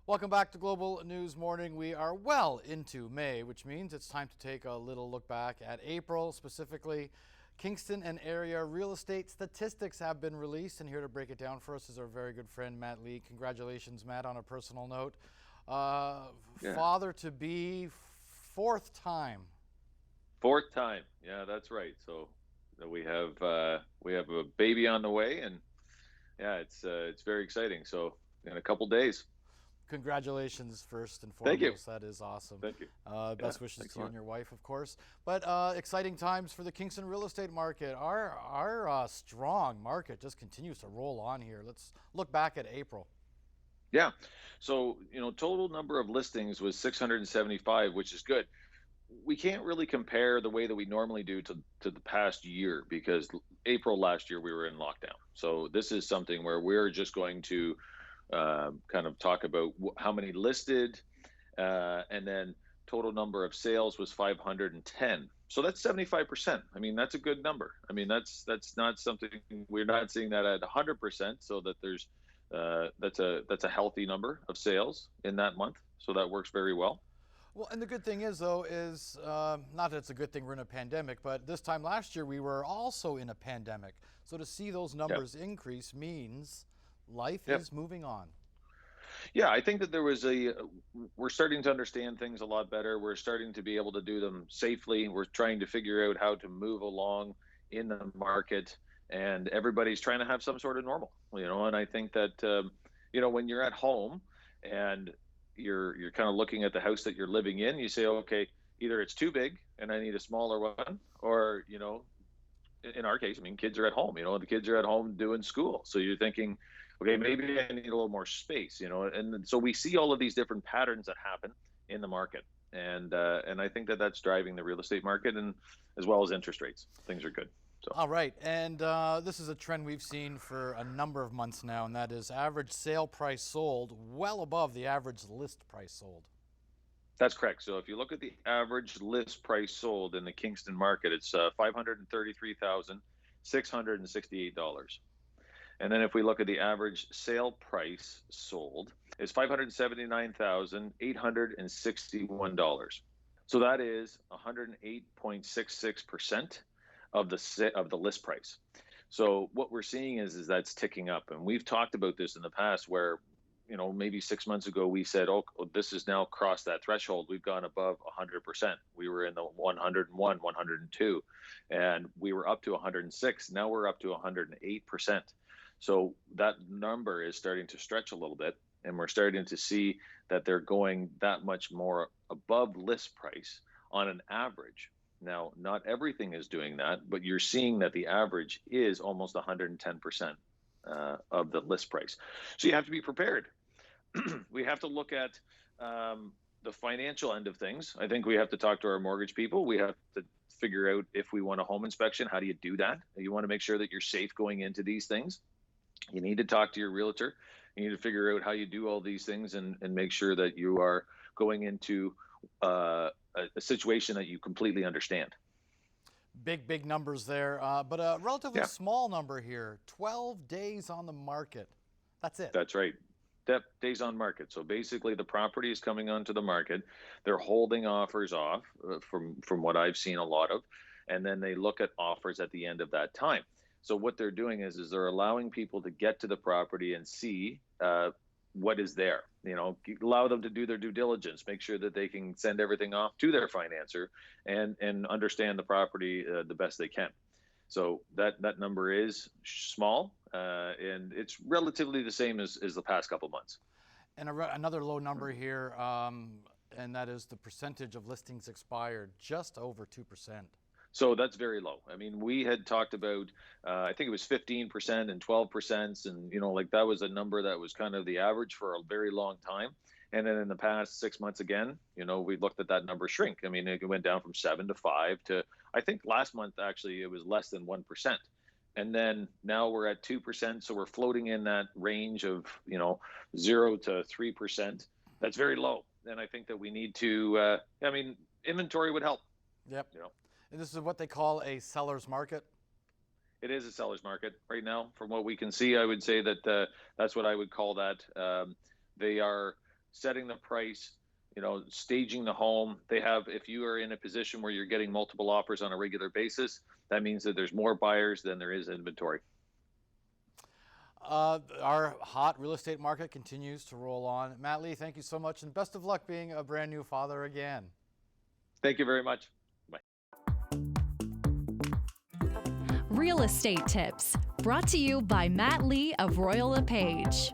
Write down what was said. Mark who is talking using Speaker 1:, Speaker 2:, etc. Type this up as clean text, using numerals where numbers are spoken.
Speaker 1: Welcome back to Global News Morning. We are well into May, which means it's time to take a little look back at April. Specifically, Kingston and area real estate statistics have been released, and here to break it down for us is our very good friend Matt Lee. Congratulations, Matt, on a personal note.
Speaker 2: Yeah.
Speaker 1: Father to be, fourth time.
Speaker 2: Fourth time. Yeah, that's right. So we have a baby on the way, and yeah, it's very exciting. So in a couple days.
Speaker 1: Congratulations, first and
Speaker 2: Thank you.
Speaker 1: foremost. That is awesome.
Speaker 2: Thank you. Yeah,
Speaker 1: Best wishes
Speaker 2: thanks
Speaker 1: to
Speaker 2: a
Speaker 1: you
Speaker 2: lot.
Speaker 1: and your wife, of course. But exciting times for the Kingston real estate market. Our strong market just continues to roll on here. Let's look back at April.
Speaker 2: Yeah. So, total number of listings was 675, which is good. We can't really compare the way that we normally do to the past year because April last year we were in lockdown. So this is something where we're just going to kind of talk about how many listed, and then total number of sales was 510. So that's 75%. I mean, that's a good number. I mean, that's not something we're not seeing that at 100%. So that there's that's a healthy number of sales in that month. So that works very well.
Speaker 1: Well, and the good thing is, though, is not that it's a good thing we're in a pandemic, but this time last year we were also in a pandemic. So to see those
Speaker 2: Yeah.
Speaker 1: numbers increase means life
Speaker 2: Yeah.
Speaker 1: is moving on.
Speaker 2: Yeah, I think that we're starting to understand things a lot better. We're starting to be able to do them safely. We're trying to figure out how to move along in the market, and everybody's trying to have some sort of normal. And I think that, when you're at home and you're kind of looking at the house that you're living in, you say, okay, either it's too big and I need a smaller one, or, in our case, I mean, kids are at home, the kids are at home doing school. So you're thinking, okay, maybe I need a little more space. And so we see all of these different patterns that happen in the market. And I think that that's driving the real estate market, and as well as interest rates. Things are good. So
Speaker 1: All right, and this is a trend we've seen for a number of months now, and that is average sale price sold well above the average list price sold.
Speaker 2: that's correct. So if you look at the average list price sold in the Kingston market, it's $533,668. And then if we look at the average sale price sold, is $579,861. So that is 108.66% of the list price. So what we're seeing is that's ticking up, and we've talked about this in the past where maybe 6 months ago we said, oh, this has now crossed that threshold. We've gone above 100%. We were in the 101, 102, and we were up to 106. Now we're up to 108%. So that number is starting to stretch a little bit, and we're starting to see that they're going that much more above list price on an average. Now, not everything is doing that, but you're seeing that the average is almost 110% of the list price. So you have to be prepared. We have to look at the financial end of things. I think we have to talk to our mortgage people. We have to figure out if we want a home inspection. How do you do that? You want to make sure that you're safe going into these things. You need to talk to your realtor. You need to figure out how you do all these things, and make sure that you are going into a situation that you completely understand.
Speaker 1: Big numbers there, but a relatively
Speaker 2: Yeah,
Speaker 1: small number here, 12 days on the market. That's it.
Speaker 2: that's right. Days on market. So basically, the property is coming onto the market. They're holding offers off, from what I've seen a lot of, and then they look at offers at the end of that time. So what they're doing is they're allowing people to get to the property and see what is there. Allow them to do their due diligence, make sure that they can send everything off to their financer, and understand the property the best they can. So that number is small, and it's relatively the same as the past couple months.
Speaker 1: And another low number here, and that is the percentage of listings expired, just over 2%.
Speaker 2: So that's very low. I mean, we had talked about, I think it was 15% and 12%, and like that was a number that was kind of the average for a very long time. And then in the past 6 months, again, we looked at that number shrink. I mean, it went down from 7 to 5 to, I think last month actually it was less than 1%. And then now we're at 2%, so we're floating in that range of 0 to 3%. That's very low, and I think that we need to. I mean, inventory would help.
Speaker 1: Yep.
Speaker 2: You know.
Speaker 1: And this is what they call a seller's market.
Speaker 2: It is a seller's market right now. From what we can see, I would say that that's what I would call that. They are setting the price, staging the home. They have, if you are in a position where you're getting multiple offers on a regular basis, that means that there's more buyers than there is inventory.
Speaker 1: Our hot real estate market continues to roll on. Matt Lee, thank you so much, and best of luck being a brand new father again.
Speaker 2: Thank you very much. Bye.
Speaker 3: Real Estate Tips, brought to you by Matt Lee of Royal LePage.